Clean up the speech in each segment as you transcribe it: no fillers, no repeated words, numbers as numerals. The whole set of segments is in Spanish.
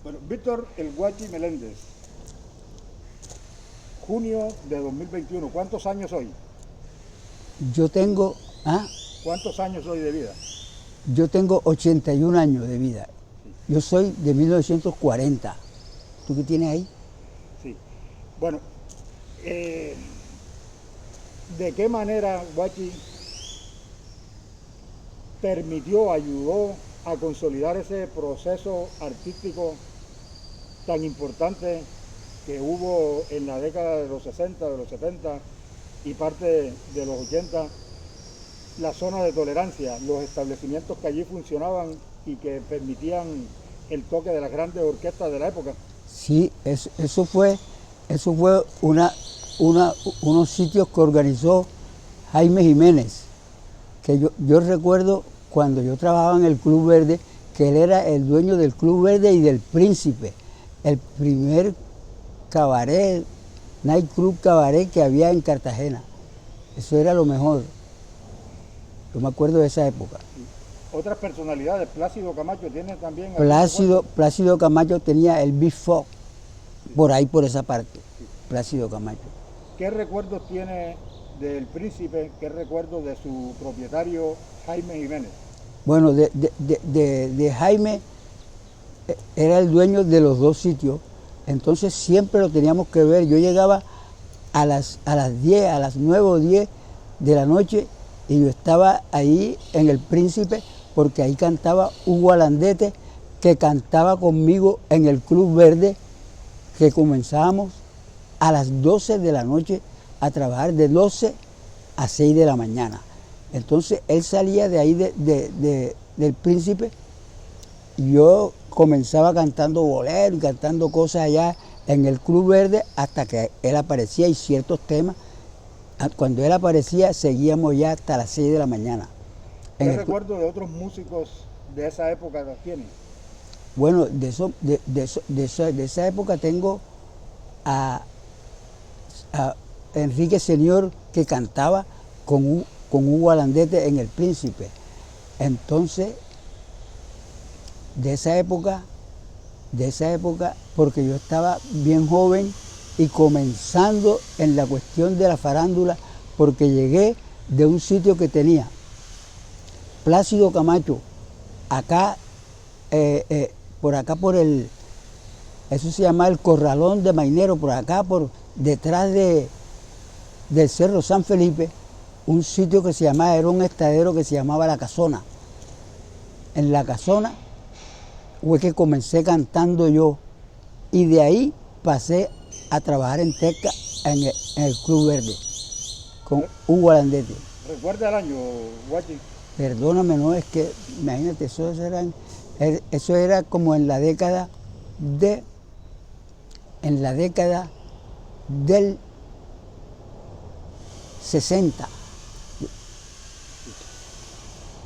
Bueno, Víctor El Guachi Meléndez, junio de 2021. ¿Cuántos años hoy? Yo tengo, ah, ¿Cuántos años hoy de vida? yo tengo 81 años de vida. Sí, Yo soy de 1940. ¿Tú qué tienes ahí? sí. Bueno, eh, ¿de qué manera Guachi permitió, ayudó a consolidar ese proceso artístico tan importante que hubo en la década de los 60, de los 70 y parte de los 80, la zona de tolerancia, los establecimientos que allí funcionaban y que permitían el toque de las grandes orquestas de la época? Sí, eso fue unos sitios que organizó Jaime Jiménez, que yo recuerdo cuando yo trabajaba en el Club Verde, que él era el dueño del Club Verde y del Príncipe, el primer cabaret, night club cabaret que había en Cartagena. Eso era lo mejor. Yo me acuerdo de esa época. Otras personalidades, Plácido Camacho tiene también algún recuerdo. Plácido Camacho tenía el Big Fox, por ahí, por esa parte. Plácido Camacho. ¿Qué recuerdos tiene del Príncipe? ¿Qué recuerdos de su propietario Jaime Jiménez? Bueno, de Jaime era el dueño de los dos sitios, entonces siempre lo teníamos que ver. Yo llegaba a las 10, a las 9 o 10 de la noche y yo estaba ahí en el Príncipe porque ahí cantaba Hugo Alandete, que cantaba conmigo en el Club Verde, que comenzábamos a las 12 de la noche a trabajar de 12 a 6 de la mañana. Entonces él salía de ahí del Príncipe y yo comenzaba cantando bolero y cantando cosas allá en el Club Verde hasta que él aparecía y ciertos temas. Cuando él aparecía seguíamos ya hasta las 6 de la mañana. ¿Qué recuerdo de otros músicos de esa época tiene? Bueno, de esa época tengo a Enrique Señor, que cantaba con Hugo Alandete en El Príncipe. Entonces, de esa época, porque yo estaba bien joven y comenzando en la cuestión de la farándula, porque llegué de un sitio que tenía Plácido Camacho, acá, por acá eso se llama el Corralón de Mainero, por acá, por detrás del Cerro San Felipe, un sitio que se llamaba, era un estadero que se llamaba La Casona. En La Casona fue que comencé cantando yo y de ahí pasé a trabajar en Tesca en el Club Verde con Hugo Alandete. ¿Recuerda el año, Guachi? Perdóname, no, es que, imagínate, eso era como en la década del 60.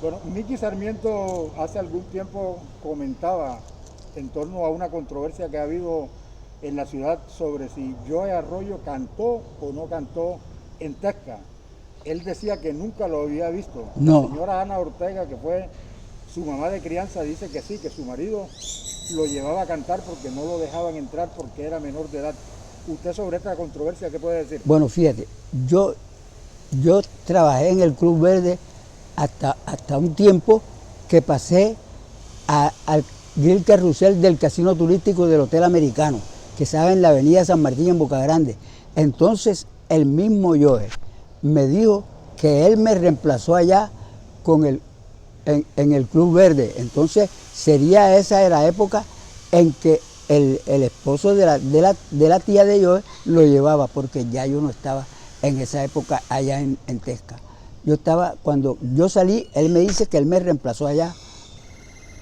Bueno, Miki Sarmiento hace algún tiempo comentaba en torno a una controversia que ha habido en la ciudad sobre si Joe Arroyo cantó o no cantó en Tesca. Él decía que nunca lo había visto. No. La señora Ana Ortega, que fue su mamá de crianza, dice que sí, que su marido lo llevaba a cantar porque no lo dejaban entrar porque era menor de edad. ¿Usted sobre esta controversia qué puede decir? Bueno, fíjate, yo trabajé en el Club Verde hasta un tiempo que pasé al grill carrusel del casino turístico del Hotel Americano, que estaba en la avenida San Martín en Boca Grande. Entonces el mismo Joe me dijo que él me reemplazó allá en el Club Verde. Entonces esa era la época en que el esposo de la tía de Joe lo llevaba, porque ya yo no estaba en esa época allá en Tesca. Cuando yo salí, él me dice que él me reemplazó allá.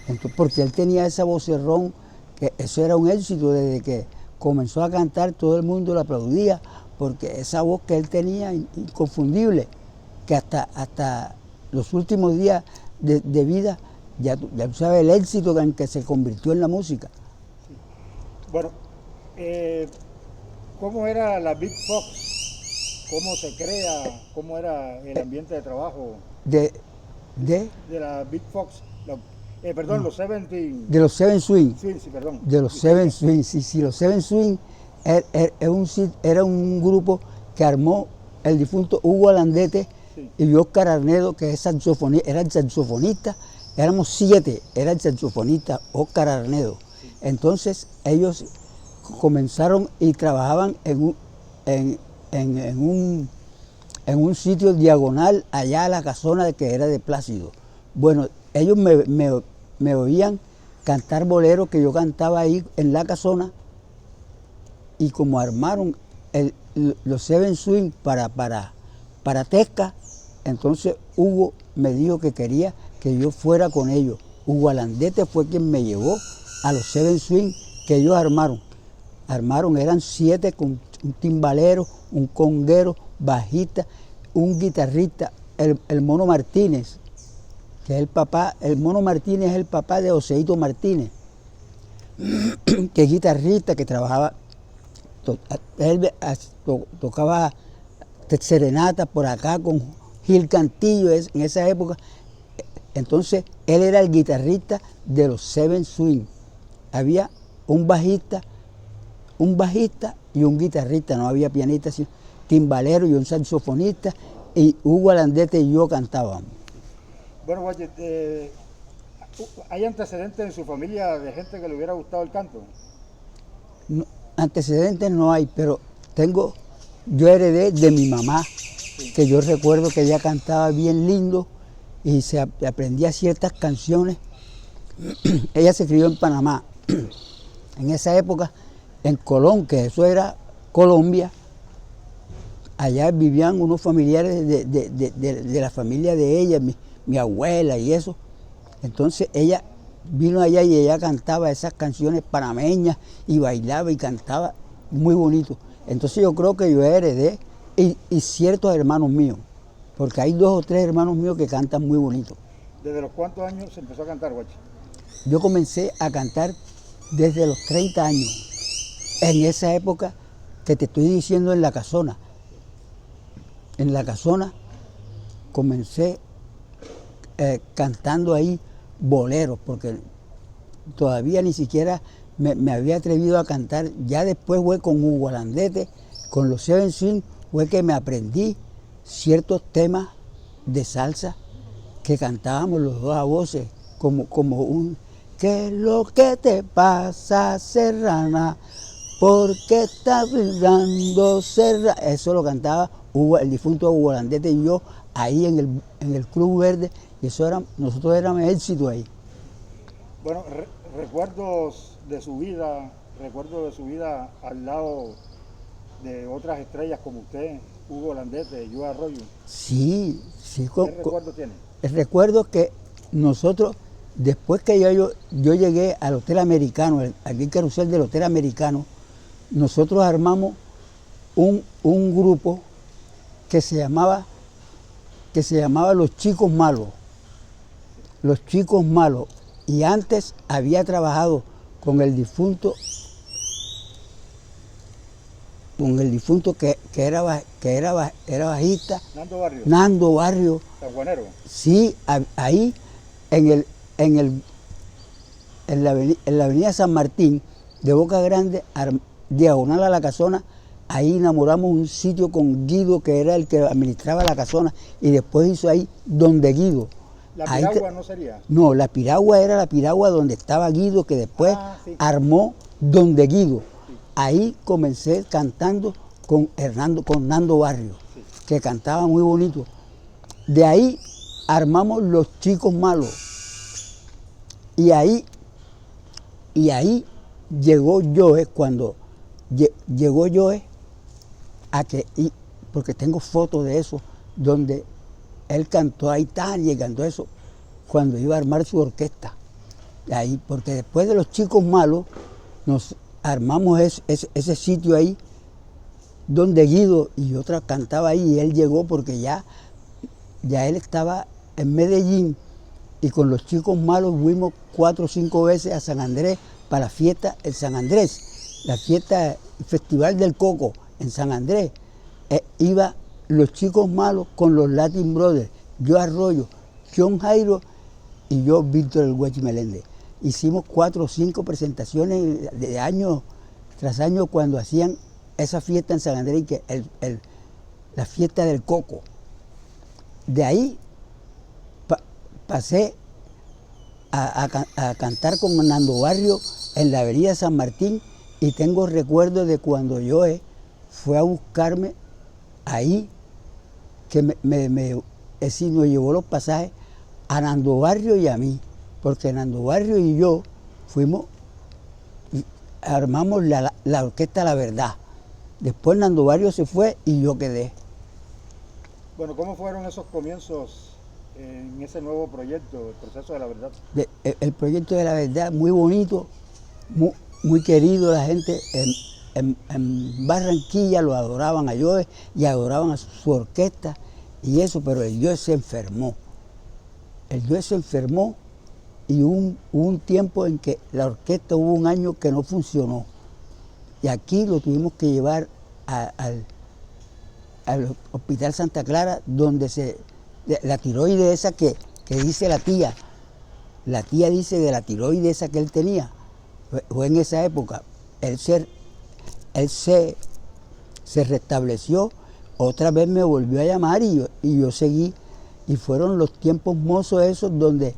Entonces, porque él tenía esa vocerrón, que eso era un éxito desde que comenzó a cantar, todo el mundo lo aplaudía, porque esa voz que él tenía, inconfundible, que hasta los últimos días de vida, ya tú sabes el éxito en que se convirtió en la música. Sí. Bueno, ¿cómo era la Big Fox? ¿Cómo se crea? ¿Cómo era el ambiente de trabajo De de la Big Fox? Perdón, los Seven De los Seven Swing. Sí, sí, perdón. De los Seven Swing, sí, los Seven Swing era un grupo que armó el difunto Hugo Alandete Sí. y Oscar Arnedo, que es era el saxofonista. Éramos 7, era el saxofonista Oscar Arnedo. Entonces ellos comenzaron y trabajaban en un sitio diagonal allá a la casona que era de Plácido. Bueno, ellos me oían cantar boleros que yo cantaba ahí en la casona, y como armaron los Seven Swing para Tesca, entonces Hugo me dijo que quería que yo fuera con ellos. Hugo Alandete fue quien me llevó a los Seven Swing que ellos armaron. Eran 7 con un timbalero, un conguero, bajista, un guitarrista, el Mono Martínez, que es el papá. El Mono Martínez es el papá de Joseito Martínez, que es guitarrista, que trabajaba, él tocaba serenata por acá con Gil Cantillo en esa época. Entonces él era el guitarrista de los Seven Swing. Había un bajista y un guitarrista, no había pianista, sino timbalero y un saxofonista, y Hugo Alandete y yo cantábamos. Bueno, Guache, ¿hay antecedentes en su familia de gente que le hubiera gustado el canto? No, antecedentes no hay, pero yo heredé de mi mamá, sí, que yo recuerdo que ella cantaba bien lindo y se aprendía ciertas canciones. Ella se crió en Panamá. En esa época, en Colón, que eso era Colombia, allá vivían unos familiares de la familia de ella, mi abuela y eso. Entonces ella vino allá y ella cantaba esas canciones panameñas y bailaba y cantaba muy bonito. Entonces yo creo que yo heredé, y ciertos hermanos míos, porque hay 2 o 3 hermanos míos que cantan muy bonito. ¿Desde los cuántos años se empezó a cantar, Guache? Yo comencé a cantar desde los 30 años. En esa época que te estoy diciendo, en la casona. En la casona comencé cantando ahí boleros, porque todavía ni siquiera me había atrevido a cantar. Ya después fue con Hugo Alandete, con los Seven Swing, fue que me aprendí ciertos temas de salsa que cantábamos los dos a voces, como un ¿qué es lo que te pasa, Serrana? ¿Por qué estás brindando, Serrana? Eso lo cantaba el difunto Hugo Alandete y yo ahí en el Club Verde, y nosotros éramos éxito ahí. Bueno, recuerdos de su vida al lado de otras estrellas como usted, Hugo Alandete, Joe Arroyo. Sí. ¿Qué recuerdo tiene? Recuerdo que nosotros, después que yo llegué al Hotel Americano, al carrusel del Hotel Americano, nosotros armamos un grupo que se llamaba Los Chicos Malos. Los Chicos Malos. Y antes había trabajado con el difunto que era bajista. Nando Barrio. Sanjuanero. Sí, ahí en la avenida San Martín, de Boca Grande, diagonal a la casona, ahí enamoramos un sitio con Guido, que era el que administraba la casona, y después hizo ahí donde Guido. ¿La piragua no sería? No, la piragua era la piragua donde estaba Guido, que después armó donde Guido. Sí. Ahí comencé cantando con Nando Barrio, sí, que cantaba muy bonito. De ahí armamos Los Chicos Malos. Y ahí llegó Joe, cuando llegó Joe, porque tengo fotos de eso, donde él cantó a Italia y cantó eso cuando iba a armar su orquesta. Ahí, porque después de Los Chicos Malos, nos armamos ese sitio ahí, donde Guido y otra cantaba ahí, y él llegó porque ya él estaba en Medellín, y con Los Chicos Malos fuimos 4 o 5 veces a San Andrés para la fiesta en San Andrés, la fiesta, el Festival del Coco en San Andrés. Iba Los Chicos Malos con los Latin Brothers, Joe Arroyo, John Jairo y yo, Víctor El Guachi Meléndez. Hicimos 4 o 5 presentaciones de año tras año cuando hacían esa fiesta en San Andrés, que la fiesta del coco. De ahí pasé a cantar con Nando Barrio en la avenida San Martín, y tengo recuerdos de cuando Joe fue a buscarme ahí, que nos llevó los pasajes a Nando Barrio y a mí, porque Nando Barrio y yo armamos la orquesta La Verdad. Después Nando Barrio se fue y yo quedé. Bueno, ¿cómo fueron esos comienzos en ese nuevo proyecto, el proceso de La Verdad? El proyecto de La Verdad, muy bonito, muy querido, la gente en Barranquilla lo adoraban a Joe y adoraban a su orquesta y eso, pero el Joe se enfermó. El Joe se enfermó y hubo un tiempo en que la orquesta, hubo un año que no funcionó. Y aquí lo tuvimos que llevar al Hospital Santa Clara, donde la tiroides esa que dice la tía dice de la tiroides esa que él tenía, fue en esa época, él se restableció, otra vez me volvió a llamar y yo seguí, y fueron los tiempos mozos esos donde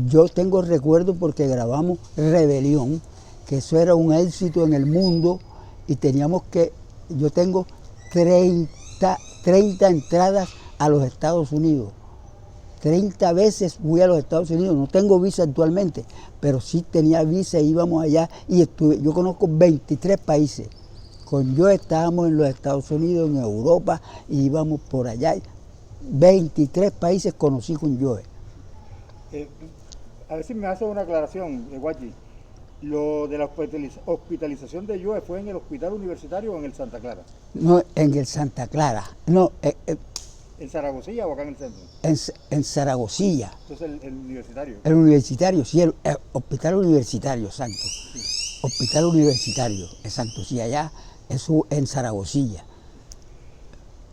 yo tengo recuerdos porque grabamos Rebelión, que eso era un éxito en el mundo, y yo tengo 30 entradas a los Estados Unidos. 30 veces fui a los Estados Unidos, no tengo visa actualmente, pero sí tenía visa, íbamos allá y yo conozco 23 países. Con yo estábamos en los Estados Unidos, en Europa, y íbamos por allá. 23 países conocí con Joe. A ver si me hace una aclaración, Guachi. Lo de la hospitalización de Joe, ¿fue en el hospital universitario o en el Santa Clara? No, en el Santa Clara. No, ¿En Zaragozilla o acá en el centro? En Zaragozilla. Entonces el universitario. El universitario, sí, el hospital universitario, exacto. Sí. Hospital universitario, exacto, sí, allá, eso en Zaragozilla.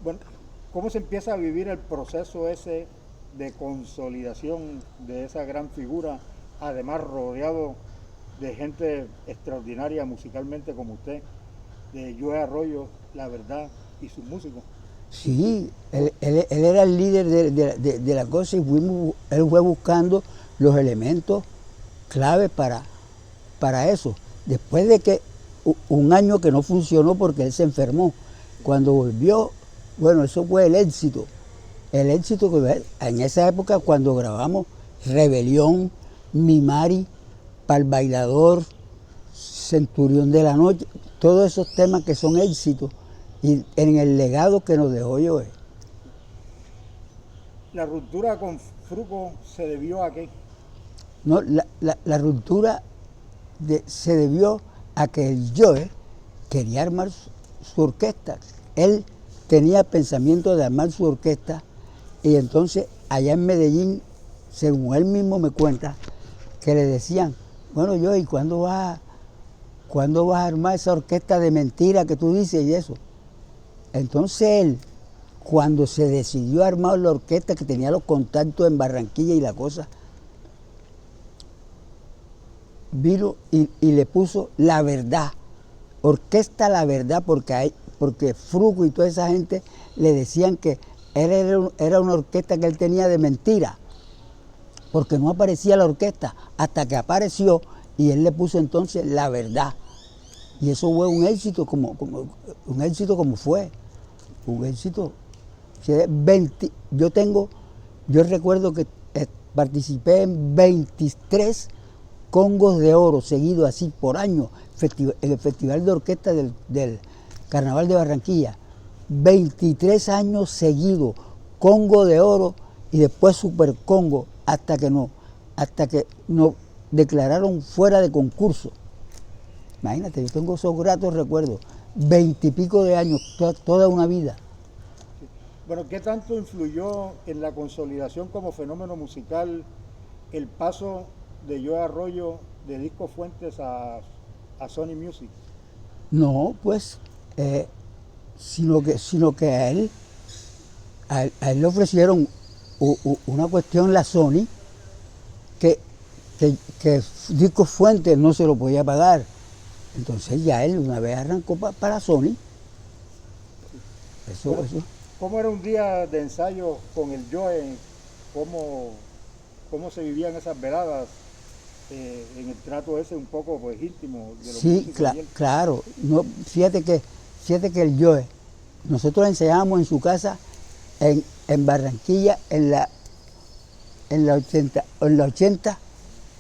Bueno, ¿cómo se empieza a vivir el proceso ese de consolidación de esa gran figura, además rodeado de gente extraordinaria musicalmente como usted, de Joe Arroyo, La Verdad y sus músicos? Sí, él era el líder de la cosa, y él fue buscando los elementos clave para eso. Después de que un año que no funcionó porque él se enfermó, cuando volvió, bueno, eso fue el éxito que en esa época cuando grabamos Rebelión, Mi Mari, Pa'l Bailador, Centurión de la Noche, todos esos temas que son éxitos, y en el legado que nos dejó Joe. ¿La ruptura con Fruco se debió a qué? No, la ruptura se debió a que el Joe quería armar su orquesta. Él tenía pensamiento de armar su orquesta, y entonces allá en Medellín, según él mismo me cuenta, que le decían, bueno, Joe, ¿y cuándo vas a armar esa orquesta de mentira que tú dices y eso? Entonces él, cuando se decidió a armar la orquesta, que tenía los contactos en Barranquilla y la cosa, vino y le puso La Verdad, Orquesta La Verdad, porque Fruco y toda esa gente le decían que era una orquesta que él tenía de mentira, porque no aparecía la orquesta, hasta que apareció, y él le puso entonces La Verdad. Y eso fue un éxito como fue. Un éxito. Yo recuerdo que participé en 23 Congos de Oro seguidos así por año, en el Festival de Orquesta del Carnaval de Barranquilla. 23 años seguidos, Congo de Oro y después Super Congo, hasta que nos declararon fuera de concurso. Imagínate, yo tengo esos gratos recuerdos, 20 y pico de años, toda una vida. Bueno, ¿qué tanto influyó en la consolidación como fenómeno musical el paso de Joe Arroyo de Disco Fuentes a Sony Music? No, pues, sino que a él le ofrecieron una cuestión, la Sony, que Discos Fuentes no se lo podía pagar. Entonces ya él una vez arrancó para Sony. Eso. ¿Cómo era un día de ensayo con el Joe? ¿Cómo se vivían esas veladas en el trato ese un poco pues íntimo de los Sí, claro. No, fíjate que el Joe, nosotros ensayábamos en su casa en Barranquilla en la 80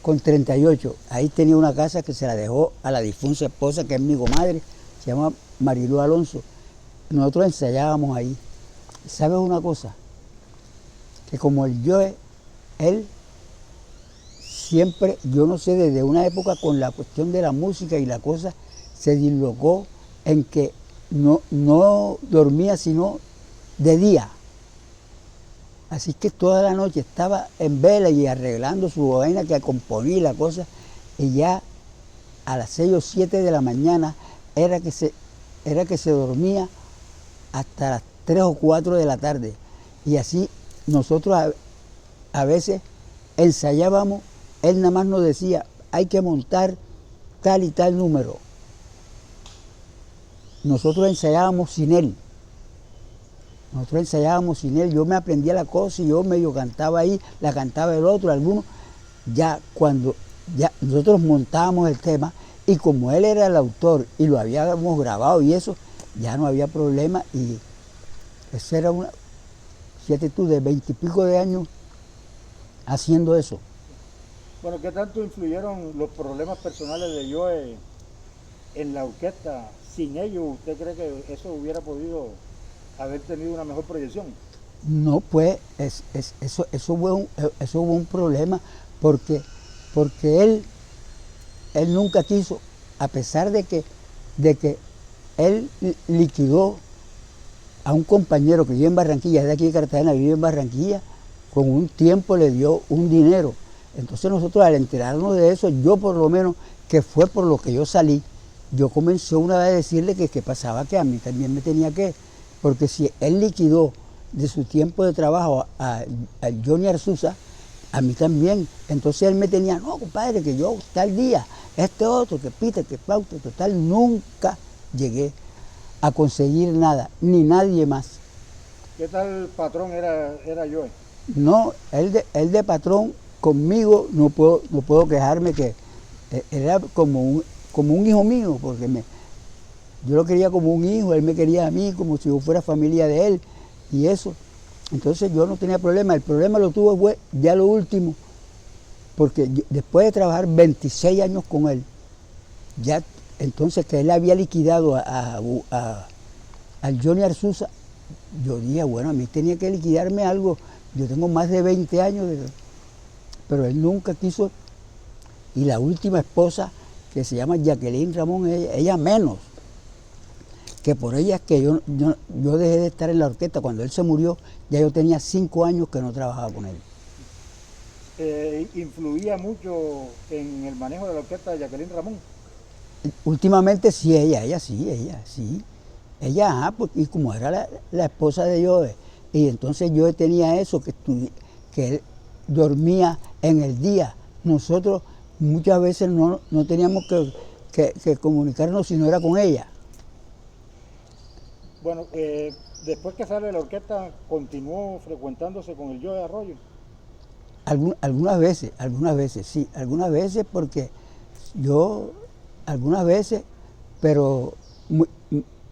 con 38. Ahí tenía una casa que se la dejó a la difunta esposa, que es mi comadre, se llama Marilu Alonso. Nosotros ensayábamos ahí. ¿Sabes una cosa? Que como el Joe, él siempre, yo no sé, desde una época con la cuestión de la música y la cosa, se dislocó en que no dormía sino de día. Así que toda la noche estaba en vela y arreglando su vaina que componía la cosa, y ya a las 6 o 7 de la mañana era que se dormía hasta las 3 o 4 de la tarde. Y así nosotros a veces ensayábamos, él nada más nos decía, hay que montar tal y tal número. Nosotros ensayábamos sin él. Yo me aprendía la cosa y yo medio cantaba ahí, la cantaba el otro, algunos. Ya cuando nosotros montábamos el tema, y como él era el autor y lo habíamos grabado y eso, ya no había problema. Y eso era fíjate tú, de 20 y pico de años haciendo eso. Bueno, ¿qué tanto influyeron los problemas personales de Joe en la orquesta? Sin ellos, ¿usted cree que eso hubiera podido haber tenido una mejor proyección? No, pues eso hubo un problema porque él nunca quiso, a pesar de que él liquidó a un compañero que vive en Barranquilla, es de aquí de Cartagena, vive en Barranquilla, con un tiempo le dio un dinero. Entonces nosotros, al enterarnos de eso, yo por lo menos, que fue por lo que yo salí, yo comencé una vez a decirle que pasaba, que a mí también me tenía que, porque si él liquidó de su tiempo de trabajo a Johnny Arzuza, a mí también. Entonces él me tenía, no, compadre, que yo tal día, este otro, que pita, que pauta, total, nunca llegué a conseguir nada, ni nadie más. ¿Qué tal patrón era Joe? No, él de patrón conmigo no puedo quejarme, que era como un hijo mío, porque yo lo quería como un hijo, él me quería a mí como si yo fuera familia de él y eso. Entonces yo no tenía problema. El problema lo tuve ya lo último, porque después de trabajar 26 años con él, ya entonces que él había liquidado al Johnny Arzuza, yo dije, bueno, a mí tenía que liquidarme algo. Yo tengo más de 20 años, pero él nunca quiso. Y la última esposa, que se llama Jacqueline Ramón, ella menos. Que por ella es que yo dejé de estar en la orquesta. Cuando él se murió, ya yo tenía 5 años que no trabajaba con él. ¿Influía mucho en el manejo de la orquesta de Jacqueline Ramón? Últimamente sí, ella sí. Ella, y como era la esposa de Joe, y entonces Joe tenía eso, que él dormía en el día. Nosotros muchas veces no teníamos que comunicarnos si no era con ella. Bueno, después que sale de la orquesta, ¿continuó frecuentándose con el Joe Arroyo? Algunas veces, sí, algunas veces, porque algunas veces, pero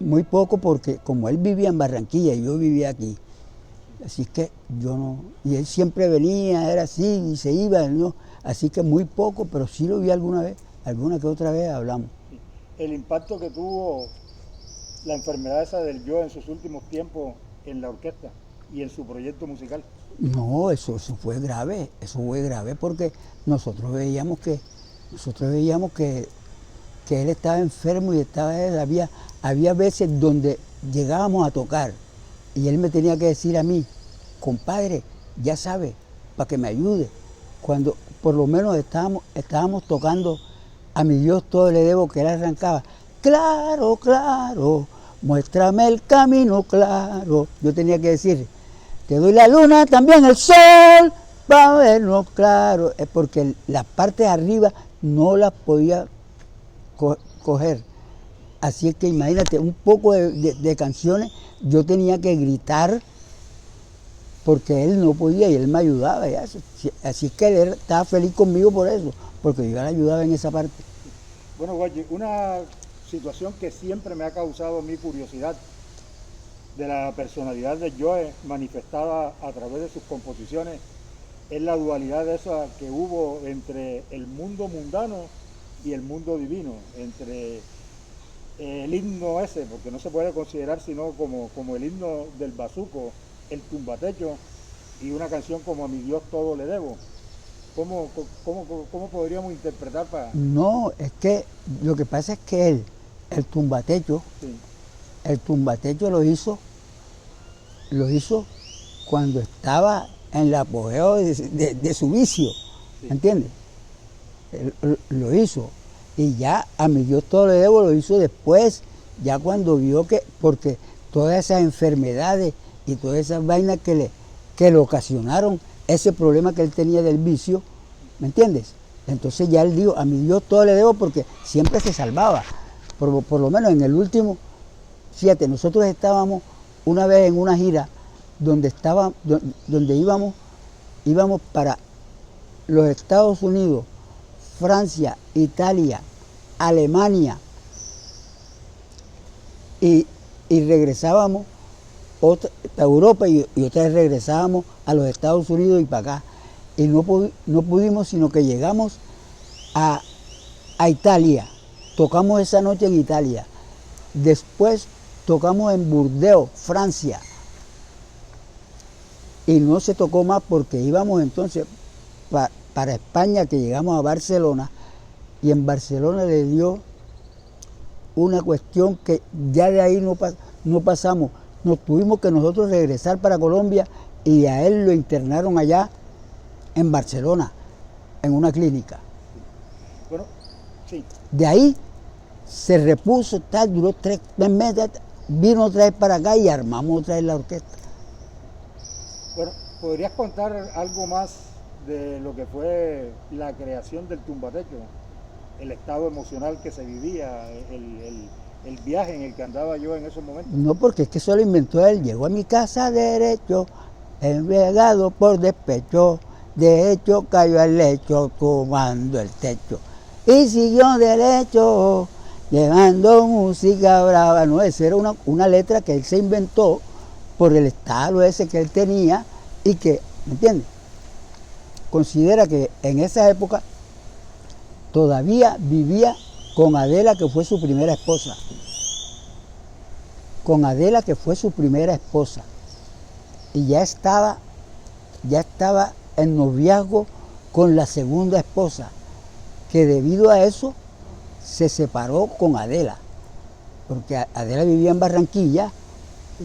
muy poco, porque como él vivía en Barranquilla y yo vivía aquí, así que yo no, y él siempre venía, era así, y se iba, ¿no? Así que muy poco, pero sí lo vi alguna que otra vez hablamos. El impacto que tuvo la enfermedad esa del Joe en sus últimos tiempos en la orquesta y en su proyecto musical. No, eso fue grave, porque nosotros veíamos que él estaba enfermo y había veces donde llegábamos a tocar y él me tenía que decir a mí, compadre, ya sabes, para que me ayude. Cuando por lo menos estábamos tocando A mi Dios todo le debo, que él arrancaba, claro, claro, muéstrame el camino claro. Yo tenía que decir, te doy la luna, también el sol, para vernos claro, es porque las partes de arriba no las podía coger. Así es que imagínate, un poco de canciones yo tenía que gritar porque él no podía y él me ayudaba. Y así es que él estaba feliz conmigo por eso, porque yo le ayudaba en esa parte. Bueno, Guachi, una situación que siempre me ha causado mi curiosidad de la personalidad de Joe manifestada a través de sus composiciones es la dualidad esa que hubo entre el mundo mundano y el mundo divino, entre el himno ese, porque no se puede considerar sino como el himno del bazuco, el tumbatecho, y una canción como A mi Dios todo le debo. ¿Cómo podríamos interpretar para...? No, es que lo que pasa es que él, el tumbatecho, Sí. el tumbatecho lo hizo cuando estaba en el apogeo de su vicio, Sí. ¿entiendes? Él lo hizo. Y ya A mi Dios todo le debo lo hizo después, ya cuando vio que, porque todas esas enfermedades y todas esas vainas que le ocasionaron ese problema que él tenía del vicio, ¿me entiendes? Entonces ya él dijo, a mi Dios todo le debo porque siempre se salvaba. Por lo menos en el último, fíjate, nosotros estábamos una vez en una gira donde íbamos para los Estados Unidos, Francia, Italia, Alemania, y regresábamos a Europa y otra vez regresábamos a los Estados Unidos y para acá. Y no pudimos, sino que llegamos a Italia. Tocamos esa noche en Italia. Después tocamos en Burdeos, Francia. Y no se tocó más porque íbamos entonces para España, que llegamos a Barcelona. Y en Barcelona le dio una cuestión que ya de ahí no pasamos. Nos tuvimos que nosotros regresar para Colombia y a él lo internaron allá en Barcelona, en una clínica. Bueno, sí. De ahí se repuso, tal, duró 3 meses, vino otra vez para acá y armamos otra vez la orquesta. Bueno, ¿podrías contar algo más de lo que fue la creación del tumbatecho? El estado emocional que se vivía, el viaje en el que andaba yo en esos momentos. No, porque es que eso lo inventó él. Llegó a mi casa derecho, embriagado por despecho. De hecho cayó al lecho tomando el techo. Y siguió derecho, llevando música brava. No, esa era una letra que él se inventó por el estado ese que él tenía y que, ¿me entiendes? Considera que en esa época todavía vivía con Adela, que fue su primera esposa. Con Adela, que fue su primera esposa. Y ya estaba en noviazgo con la segunda esposa, que debido a eso se separó con Adela. Porque Adela vivía en Barranquilla,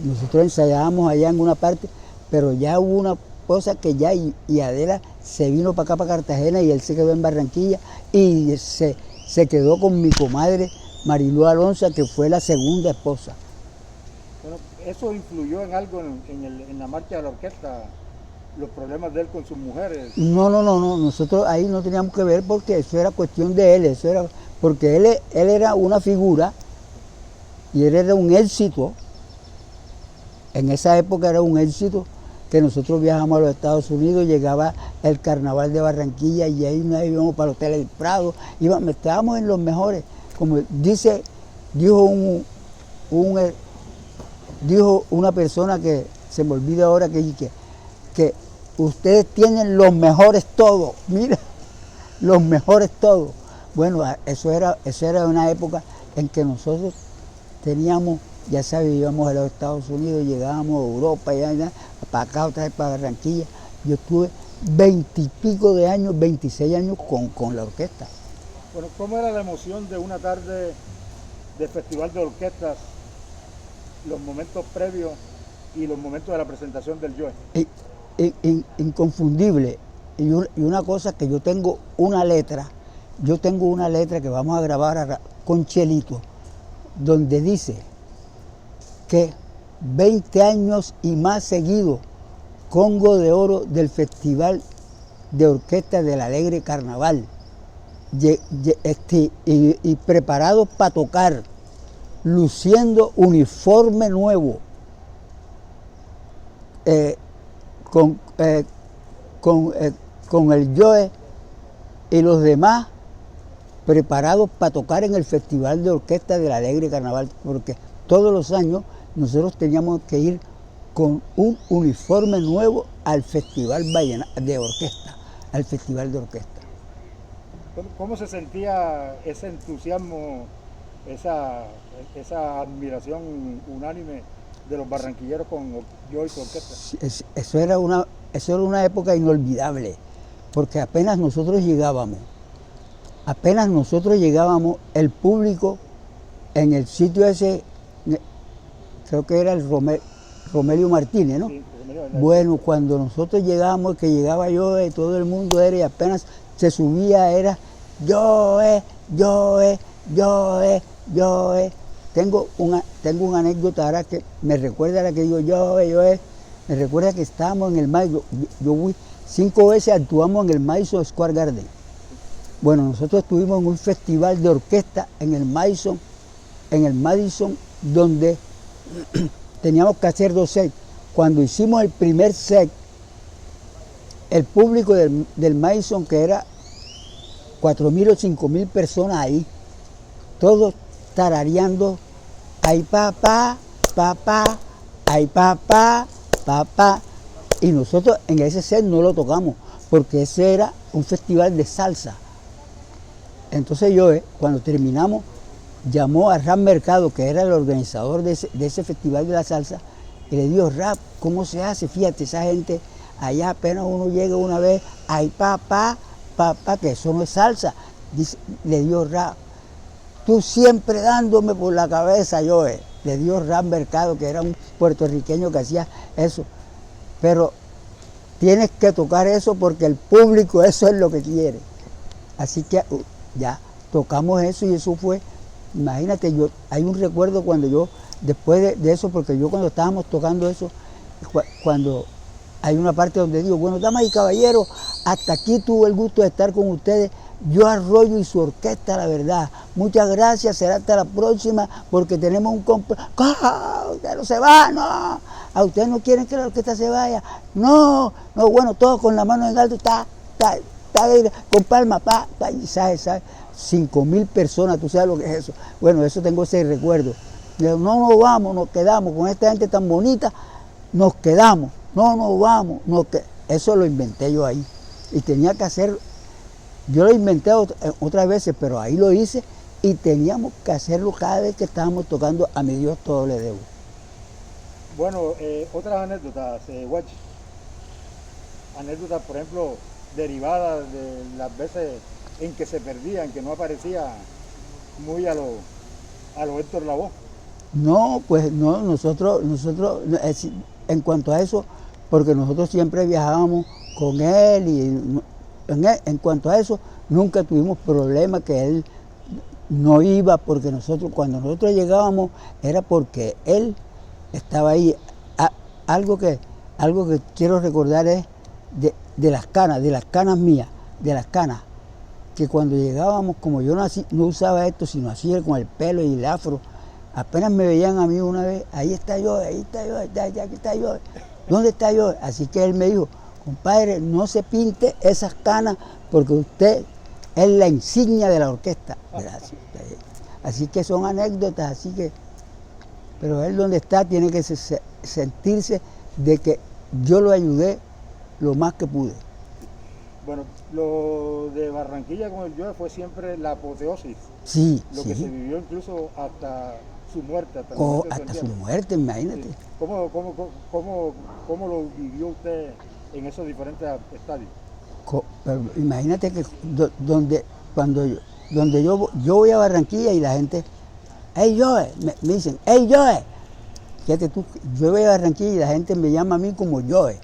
nosotros ensayábamos allá en una parte, pero ya hubo una cosa que ya, y Adela se vino para acá, para Cartagena, y él se quedó en Barranquilla, y se quedó con mi comadre Marilú Alonso, que fue la segunda esposa. Bueno, ¿eso influyó en algo en la marcha de la orquesta? Los problemas de él con sus mujeres. No, nosotros ahí no teníamos que ver porque eso era cuestión de él, porque él era una figura y él era un éxito. En esa época era un éxito que nosotros viajamos a los Estados Unidos, llegaba el Carnaval de Barranquilla y ahí nos íbamos para el Hotel El Prado, estábamos en los mejores. Como dijo una persona que se me olvida ahora que ustedes tienen los mejores todos, mira, los mejores todos. Bueno, eso era una época en que nosotros teníamos, ya sabes, íbamos a los Estados Unidos, llegábamos a Europa, para acá otra vez para Barranquilla. Yo estuve 20 y pico de años, 26 años con la orquesta. Bueno, ¿cómo era la emoción de una tarde de festival de orquestas, los momentos previos y los momentos de la presentación del Joe? Inconfundible. Y una cosa que yo tengo una letra que vamos a grabar con Chelito, donde dice que 20 años y más seguido, Congo de Oro del Festival de orquesta del Alegre Carnaval, y preparados para tocar, luciendo uniforme nuevo, con, con el Joe y los demás preparados para tocar en el Festival de Orquesta del Alegre Carnaval, porque todos los años nosotros teníamos que ir con un uniforme nuevo al Festival de Orquesta, al Festival de Orquesta. ¿Cómo se sentía ese entusiasmo, esa admiración unánime de los barranquilleros con Joe y su orquesta? Eso era una época inolvidable, porque apenas nosotros llegábamos, el público en el sitio ese, creo que era el Romelio Martínez, ¿no? Sí, bueno, cuando nosotros llegábamos, que llegaba yo, todo el mundo era, y apenas se subía, era Joe. Tengo una anécdota ahora que me recuerda a la que digo Joe. Me recuerda que estábamos en el Madison, yo fui 5 veces, actuamos en el Madison Square Garden. Bueno, nosotros estuvimos en un festival de orquesta en el Madison, donde teníamos que hacer 2 sets. Cuando hicimos el primer set, el público del Madison, que era 4.000 o 5.000 personas ahí, todos tarareando, ay papá, ay papá, y nosotros en ese set no lo tocamos, porque ese era un festival de salsa. Entonces yo, cuando terminamos, llamó a Rap Mercado, que era el organizador de ese festival de la salsa, y le dijo: Rap, ¿cómo se hace? Fíjate, esa gente allá apenas uno llega una vez, ay papá, que eso no es salsa. Le dio Rap: tú siempre dándome por la cabeza, Joe. Le dio Rap Mercado, que era un puertorriqueño que hacía eso. Pero tienes que tocar eso porque el público eso es lo que quiere. Así que ya tocamos eso, y eso fue, imagínate, hay un recuerdo cuando yo, después de eso, porque yo cuando estábamos tocando eso, cuando hay una parte donde digo: bueno, damas y caballeros, hasta aquí tuve el gusto de estar con ustedes, Joe Arroyo y su orquesta, la verdad. Muchas gracias, será hasta la próxima, porque tenemos un compromiso. Usted no se va, no. ¿A ustedes no quieren que la orquesta se vaya? No, bueno, todos con la mano en alto, con palma, ¿sabes? 5.000 personas, tú sabes lo que es eso. Bueno, eso tengo ese recuerdo. No nos vamos, nos quedamos, con esta gente tan bonita, nos quedamos, no nos vamos. Eso lo inventé yo ahí. Y tenía que hacer, yo lo inventé otras veces, pero ahí lo hice, y teníamos que hacerlo cada vez que estábamos tocando A Mi Dios Todo Le Debo. Bueno, otras anécdotas, Watch. Anécdotas, por ejemplo, derivadas de las veces en que se perdían, que no aparecía muy a lo Héctor Lavoe. No, pues no, nosotros, en cuanto a eso, porque nosotros siempre viajábamos con él, y en cuanto a eso, nunca tuvimos problema que él no iba, porque cuando nosotros llegábamos, era porque él estaba ahí. Algo que quiero recordar es de las canas mías, que cuando llegábamos, como yo no usaba esto, sino así con el pelo y el afro, apenas me veían a mí una vez: ahí está yo, aquí está yo, ¿dónde está yo? Así que él me dijo: compadre, no se pinte esas canas, porque usted es la insignia de la orquesta. Gracias. Así que son anécdotas, pero él, donde está, tiene que sentirse de que yo lo ayudé lo más que pude. Bueno, lo de Barranquilla con el Joe fue siempre la apoteosis. Sí, lo que se vivió incluso hasta su muerte. Hasta su muerte, imagínate. Sí. ¿Cómo lo vivió usted en esos diferentes estadios? Pero imagínate que donde yo voy a Barranquilla y la gente: hey Joe, me dicen: hey Joe. Fíjate tú, yo voy a Barranquilla y la gente me llama a mí como Joe.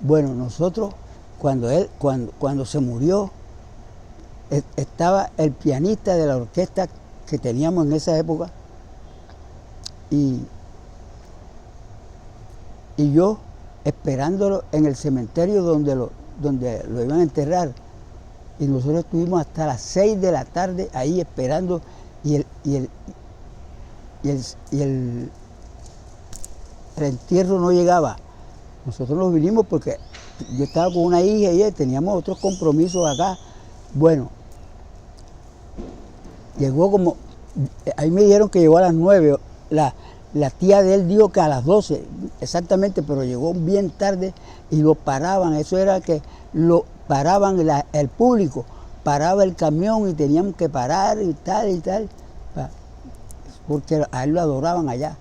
Bueno, nosotros, cuando se murió, estaba el pianista de la orquesta que teníamos en esa época, y yo esperándolo en el cementerio donde donde lo iban a enterrar. Y nosotros estuvimos hasta las 6 de la tarde ahí esperando el entierro no llegaba. Nosotros nos vinimos porque yo estaba con una hija y teníamos otros compromisos acá. Bueno, llegó como, ahí me dijeron que llegó a las 9. La tía de él dijo que a las 12, exactamente, pero llegó bien tarde y lo paraban. Eso era que lo paraban el público, paraba el camión y teníamos que parar y tal, porque a él lo adoraban allá.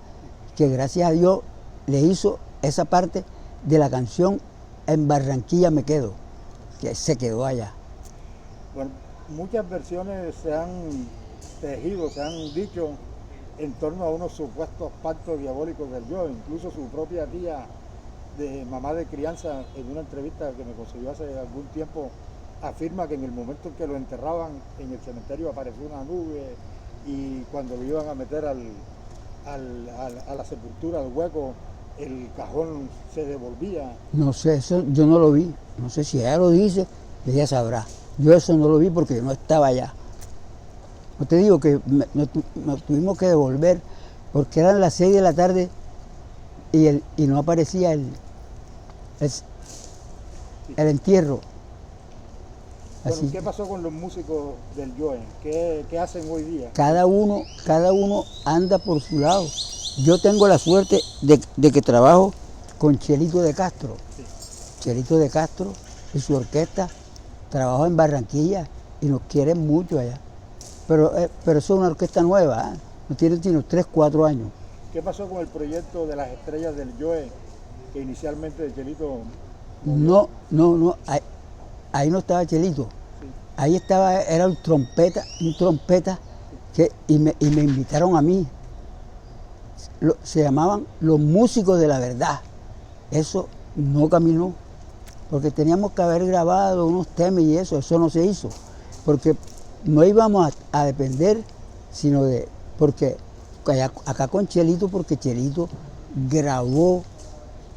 Que gracias a Dios le hizo esa parte de la canción En Barranquilla me quedo, que se quedó allá. Bueno, muchas versiones se han tejido, se han dicho en torno a unos supuestos pactos diabólicos del Joe. Incluso su propia tía de mamá de crianza, en una entrevista que me concedió hace algún tiempo, afirma que en el momento en que lo enterraban en el cementerio apareció una nube y cuando lo iban a meter a la sepultura, al hueco, el cajón se devolvía. No sé, eso yo no lo vi. No sé si ella lo dice, ella sabrá. Yo eso no lo vi porque yo no estaba allá. No te digo que nos tuvimos que devolver porque eran las 6 de la tarde y no aparecía el entierro. Bueno, Así. ¿qué pasó con los músicos del Joe? ¿Qué hacen hoy día? Cada uno anda por su lado. Yo tengo la suerte de que trabajo con Chelito de Castro. Sí. Chelito de Castro y su orquesta trabajo en Barranquilla y nos quieren mucho allá. Pero eso es una orquesta nueva, ¿eh? No tiene sino 3, 4 años. ¿Qué pasó con el proyecto de las estrellas del Joe, que inicialmente de Chelito? No, ahí no estaba Chelito. Sí. Ahí estaba, era un trompeta y me invitaron a mí. Se llamaban Los Músicos de la Verdad. Eso no caminó, porque teníamos que haber grabado unos temas y eso no se hizo, porque no íbamos a depender, sino porque acá con Chelito, porque Chelito grabó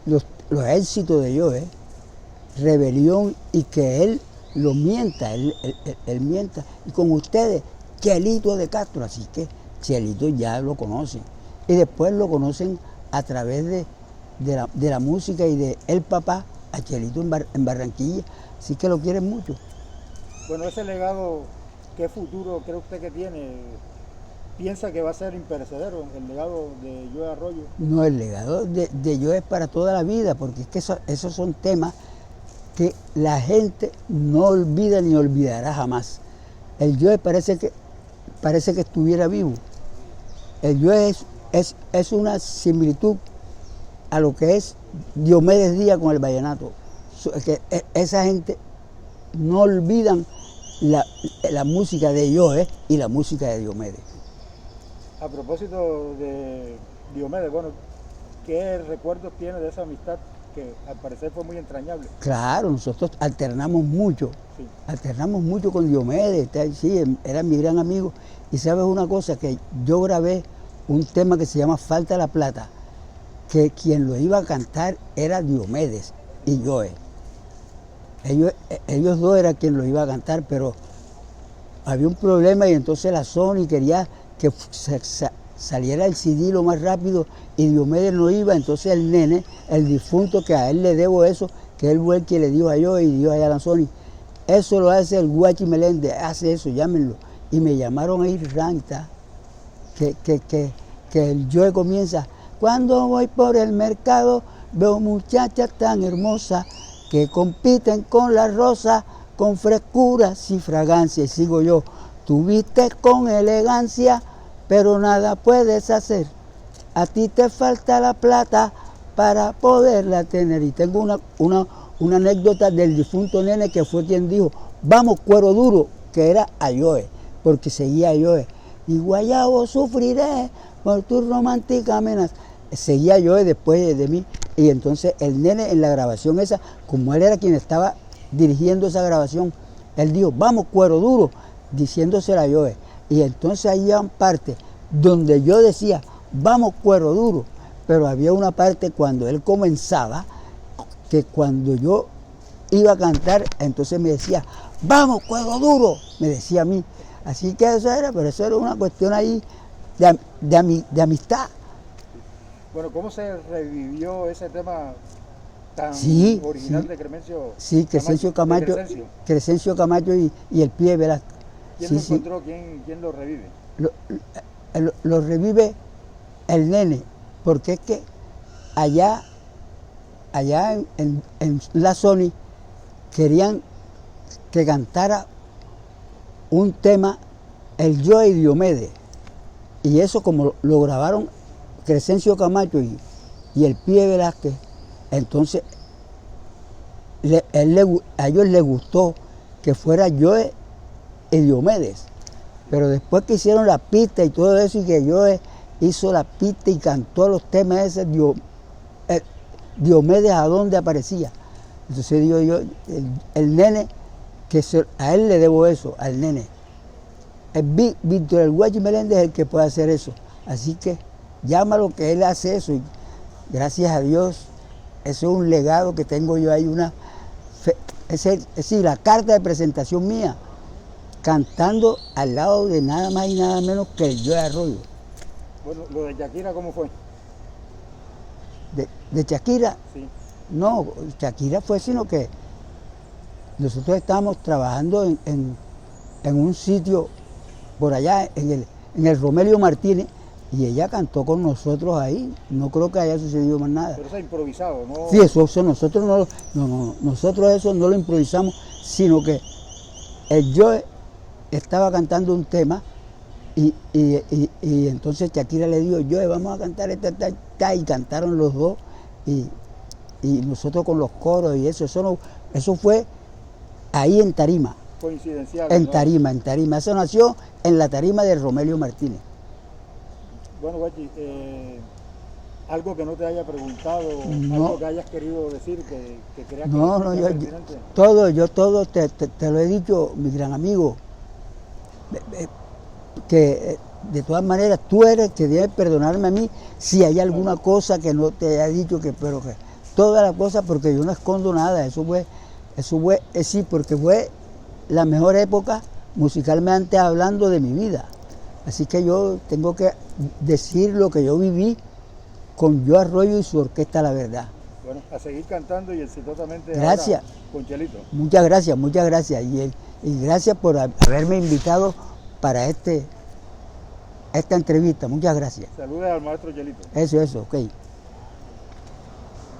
los éxitos de Joe, Rebelión, y que él lo mienta, él mienta. Y con ustedes, Chelito de Castro, así que Chelito ya lo conocen. Y después lo conocen a través de la música y de el papá, a Chelito en Barranquilla, así que lo quieren mucho. Bueno, ese legado, ¿qué futuro cree usted que tiene? ¿Piensa que va a ser imperecedero el legado de Joe Arroyo? No, el legado de Joe es para toda la vida, porque es que esos son temas que la gente no olvida ni olvidará jamás. El Joe parece que estuviera vivo. El Joe es una similitud a lo que es Diomedes Díaz con el vallenato. Que esa gente no olvidan la música de Joe y la música de Diomedes. A propósito de Diomedes, bueno, ¿qué recuerdos tiene de esa amistad que al parecer fue muy entrañable? Claro, nosotros alternamos mucho con Diomedes, sí, era mi gran amigo. Y sabes una cosa, que yo grabé un tema que se llama Falta la Plata, que quien lo iba a cantar era Diomedes y Joe. Ellos dos eran quien lo iba a cantar, pero había un problema y entonces la Sony quería que saliera el CD lo más rápido y Diomedes no iba, entonces el nene, el difunto, que a él le debo eso, que él fue el que le dio a Joe y dio allá a la Sony. Eso lo hace el Guachi Meléndez, hace eso, llámenlo. Y me llamaron a ir ranta, que el Joe comienza: cuando voy por el mercado veo muchachas tan hermosas que compiten con la rosa, con frescuras y fragancia. Y sigo yo: tú vistes con elegancia, pero nada puedes hacer. A ti te falta la plata para poderla tener. Y tengo una anécdota del difunto nene, que fue quien dijo: vamos cuero duro, que era a Joe, porque seguía a Joe. Y guayabo sufriré por tu romántica amenaza. Seguía Joe después de mí. Y entonces el nene, en la grabación esa, como él era quien estaba dirigiendo esa grabación, él dijo: vamos cuero duro, diciéndosela a Joe. Y entonces ahí iban partes donde yo decía: vamos cuero duro, pero había una parte cuando él comenzaba, que cuando yo iba a cantar, entonces me decía, vamos, Cuero Duro, me decía a mí. Así que eso era, pero eso era una cuestión ahí de amistad. Bueno, ¿cómo se revivió ese tema tan Sí, original sí, de Crescencio? sí, Crescencio Camacho, Crescencio Camacho y el Pie Velázquez. ¿Quién Sí, lo sí. encontró? ¿Quién lo revive? Lo revive el nene, porque es que allá en la Sony querían que cantara un tema el Joe y Diomedes, y eso como lo grabaron Crescencio Camacho y el Pie Velázquez, entonces a ellos les gustó que fuera Joe y Diomedes, pero después que hicieron la pista y todo eso, y que Joe hizo la pista y cantó los temas ese, Diomedes a dónde aparecía. Entonces digo yo, el nene, a él le debo eso, al nene. Víctor el Guachi Meléndez es el que puede hacer eso. Así que llámalo, que él hace eso. Y gracias a Dios, eso es un legado que tengo yo ahí, es decir, la carta de presentación mía, cantando al lado de nada más y nada menos que el Joe Arroyo. Bueno, lo de Shakira, ¿cómo fue? De Shakira, Sí. no, Shakira fue sino que nosotros estábamos trabajando en un sitio por allá, en el Romelio Martínez, y ella cantó con nosotros ahí. No creo que haya sucedido más nada. Pero eso es improvisado, ¿no? Sí, eso nosotros nosotros eso no lo improvisamos, sino que el Joe estaba cantando un tema y entonces Shakira le dijo, Joe, vamos a cantar y cantaron los dos, y nosotros con los coros y eso fue ahí en tarima. Coincidencial. En ¿no? tarima. Eso nació en la tarima de Romelio Martínez. Bueno, Guachi, algo que no te haya preguntado, No. algo que hayas querido decir, que creas que No, es yo pertinente. todo te lo he dicho, mi gran amigo, que de todas maneras tú eres que debes perdonarme a mí si hay alguna cosa que no te haya dicho, pero que todas las cosas, porque yo no escondo nada. Eso fue sí, porque fue la mejor época musicalmente hablando de mi vida. Así que yo tengo que decir lo que yo viví con Joe Arroyo y su orquesta La Verdad. Bueno, a seguir cantando y exitosamente. Gracias. Ahora con Chelito. Muchas gracias. Y gracias por haberme invitado para esta entrevista. Muchas gracias. Saludos al maestro Chelito. Eso, ok.